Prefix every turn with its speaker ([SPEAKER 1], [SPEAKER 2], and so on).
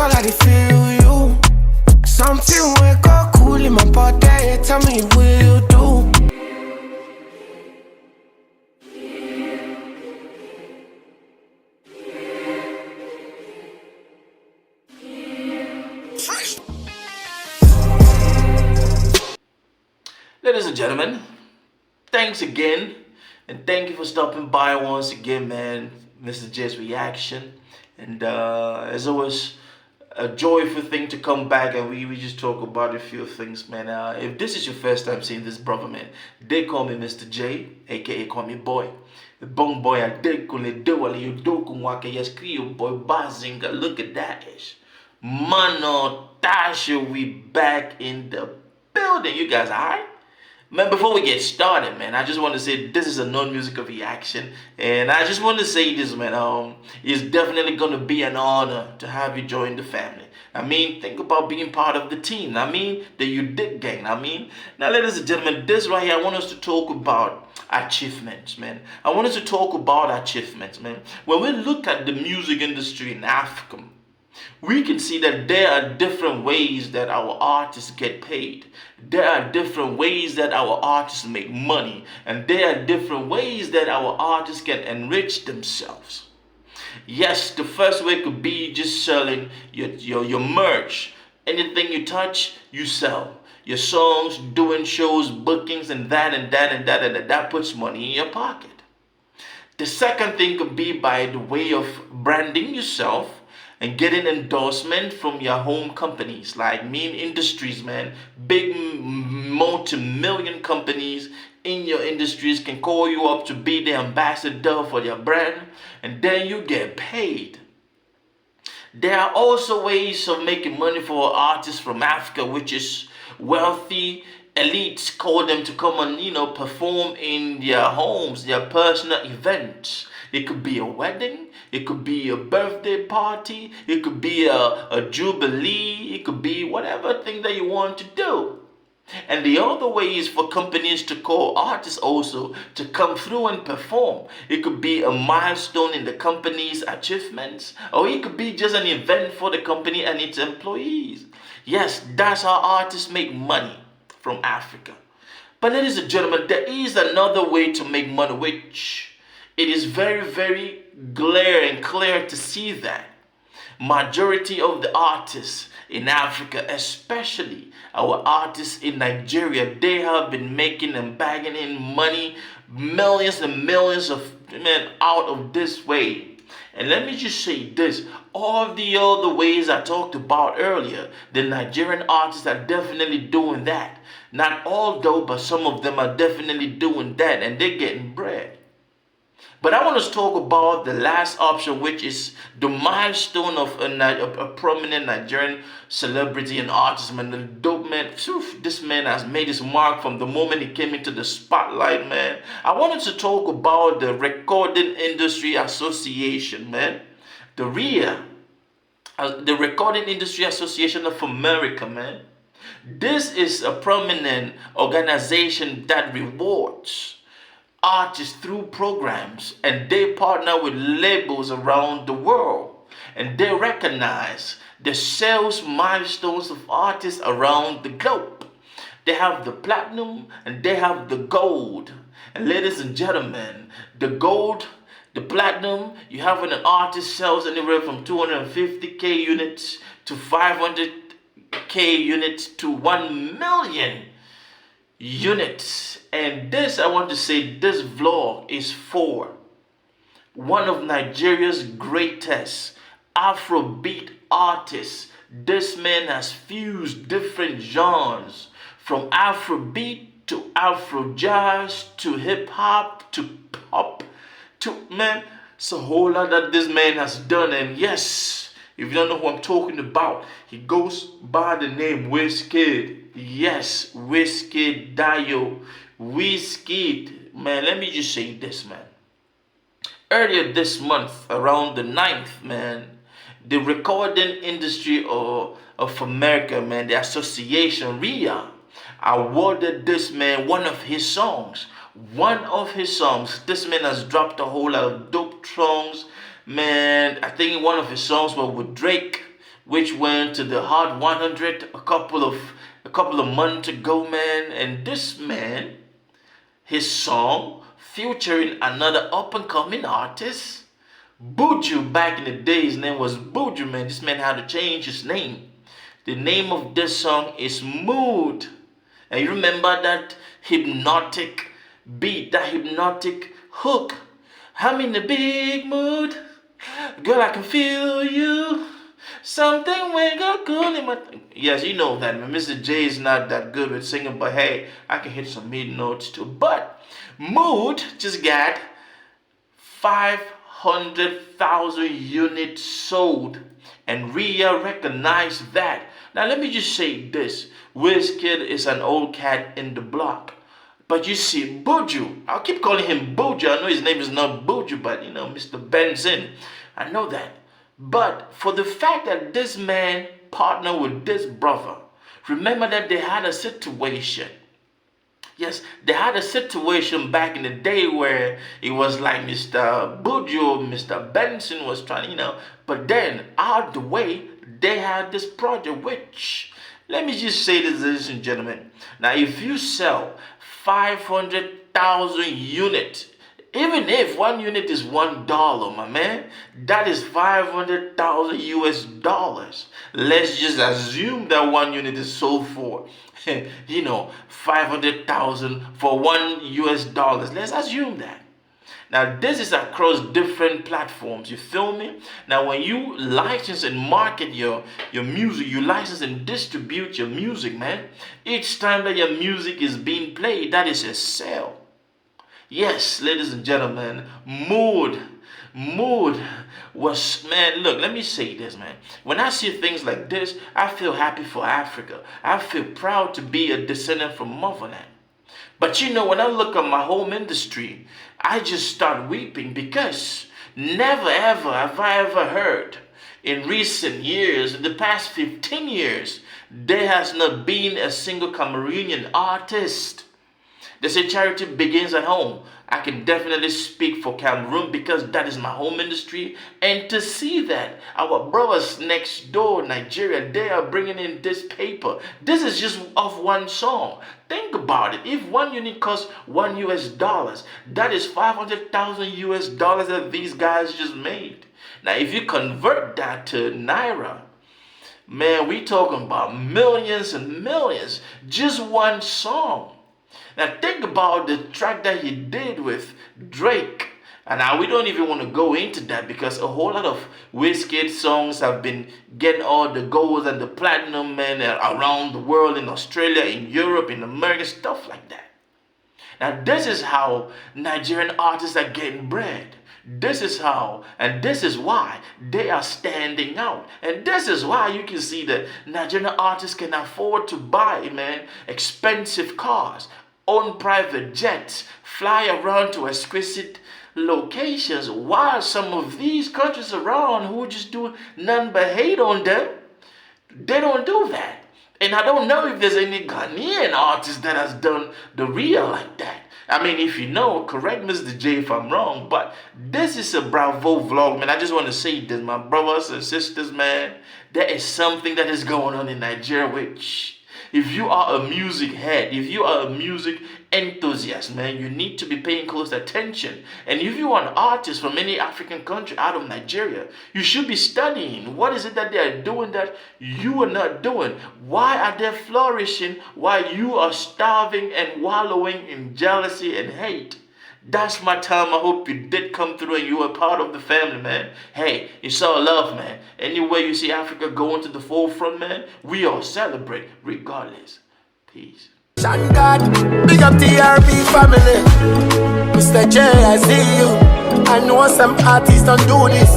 [SPEAKER 1] call I dey feel you. Something wake up cool in my body, tell me will do.
[SPEAKER 2] Ladies and gentlemen, thanks again, and thank you for stopping by once again, man. MisterJaay's reaction, and as always, a joyful thing to come back and we just talk about a few things, man. If this is your first time seeing this brother, man, they call me MisterJaay, aka call me boy. The bong boy, I did do you do wake yes boy bazinga. Look at that ish. Mano Tasha, we back in the building. You guys alright? Man, before we get started, man, I just want to say this is a non-musical reaction, and I just want to say this, man. It's definitely gonna be an honor to have you join the family. I mean, think about being part of the team. I mean, the You Dig Gang. I mean, now, ladies and gentlemen, this right here, I want us to talk about achievements, man. I want us to talk about achievements, man. When we look at the music industry in Africa, we can see that there are different ways that our artists get paid. There are different ways that our artists make money. And there are different ways that our artists can enrich themselves. Yes, the first way could be just selling your merch. Anything you touch, you sell. Your songs, doing shows, bookings, and that puts money in your pocket. The second thing could be by the way of branding yourself and getting endorsement from your home companies like Mean Industries, man. Big multi-million companies in your industries can call you up to be the ambassador for their brand, and then you get paid. There are also ways of making money for artists from Africa, which is wealthy elites call them to come and perform in their homes, their personal events. It could be a wedding, it could be a birthday party, it could be a jubilee, it could be whatever thing that you want to do. And the other way is for companies to call artists also to come through and perform. It could be a milestone in the company's achievements, or it could be just an event for the company and its employees. Yes, that's how artists make money from Africa. But ladies and gentlemen, there is another way to make money, which it is very, very clear to see that majority of the artists in Africa, especially our artists in Nigeria, they have been making and bagging in money, millions and millions of men out of this way. And let me just say this, all the other ways I talked about earlier, the Nigerian artists are definitely doing that. Not all though, but some of them are definitely doing that, and they're getting bread. But I want us to talk about the last option, which is the milestone of a prominent Nigerian celebrity and artist, man. The dope man, this man has made his mark from the moment he came into the spotlight, man. I wanted to talk about the Recording Industry Association, man. The Riaa, the Recording Industry Association of America, man. This is a prominent organization that rewards artists through programs, and they partner with labels around the world, and they recognize the sales milestones of artists around the globe. They have the platinum and they have the gold. And ladies and gentlemen, the gold, the platinum, you have when an artist sells anywhere from 250k units to 500k units to 1 million units. And this, I want to say, this vlog is for one of Nigeria's greatest Afrobeat artists. This man has fused different genres, from Afrobeat to Afro jazz to hip hop to pop to, man, it's a whole lot that this man has done. And yes, if you don't know who I'm talking about, he goes by the name Wizkid. Yes, Wizkid Dayo. Wizkid, man, let me just say this, man. Earlier this month, around the 9th, man, the Recording Industry of America, man, the association, Riaa, awarded this man one of his songs. This man has dropped a whole lot of dope songs, man. I think one of his songs was with Drake, which went to the Hot 100 a couple of months ago, man. And this man, his song featuring another up-and-coming artist, Buju. Back in the day, his name was Buju, man. This man had to change his name. The name of this song is Mood. And you remember that hypnotic beat, that hypnotic hook. I'm in a big mood. Girl, I can feel you. Something when got cool in my... Yes, you know that, man. MisterJaay is not that good with singing, but hey, I can hit some mid notes too. But Mood just got 500,000 units sold, and Riaa recognized that. Now let me just say this. Wizkid is an old cat in the block. But you see, Buju, I'll keep calling him Buju. I know his name is not Buju, but you know, Mr. Bnxn. I know that. But for the fact that this man partnered with this brother, remember that they had a situation. Yes, they had a situation back in the day where it was like Mr. Buju, Mr. Bnxn was trying, you know, but then out the way, they had this project, which, let me just say this, ladies and gentlemen. Now, if you sell 500,000 units, even if one unit is $1, my man, that is 500,000 US dollars. Let's just assume that one unit is sold for, you know, 500,000 for $1 US. Let's assume that. Now, this is across different platforms. You feel me? Now, when you license and market your music, you license and distribute your music, man. Each time that your music is being played, that is a sale. Yes, ladies and gentlemen, Mood was, man, look, let me say this, man. When I see things like this, I feel happy for Africa. I feel proud to be a descendant from motherland. But you know, when I look at my home industry, I just start weeping, because never ever have I ever heard in recent years, in the past 15 years, there has not been a single Cameroonian artist. They say charity begins at home. I can definitely speak for Cameroon because that is my home industry. And to see that our brothers next door, Nigeria, they are bringing in this paper. This is just of one song. Think about it. If one unit costs $1 US, that is 500,000 US dollars that these guys just made. Now, if you convert that to Naira, man, we talking about millions and millions. Just one song. Now think about the track that he did with Drake. And now we don't even want to go into that, because a whole lot of Wizkid songs have been getting all the gold and the platinum, man, around the world, in Australia, in Europe, in America, stuff like that. Now this is how Nigerian artists are getting bread. This is how, and this is why they are standing out. And this is why you can see that Nigerian artists can afford to buy, man, expensive cars, own private jets, fly around to exquisite locations, while some of these countries around who just do none but hate on them, they don't do that. And I don't know if there's any Ghanaian artist that has done the Riaa like that. I mean, if you know, correct MisterJaay if I'm wrong, but this is a bravo vlog, man. I just want to say this, my brothers and sisters, man. There is something that is going on in Nigeria, which, if you are a music head, if you are a music enthusiast, man, you need to be paying close attention. And if you are an artist from any African country out of Nigeria, you should be studying. What is it that they are doing that you are not doing? Why are they flourishing while you are starving and wallowing in jealousy and hate? That's my time. I hope you did come through and you were part of the family, man. Hey, it's all love, man. Anywhere you see Africa going to the forefront, man, we all celebrate regardless. Peace.
[SPEAKER 1] Thank God, big up TRB family. MisterJaay, I see you. I know some artists don't do this.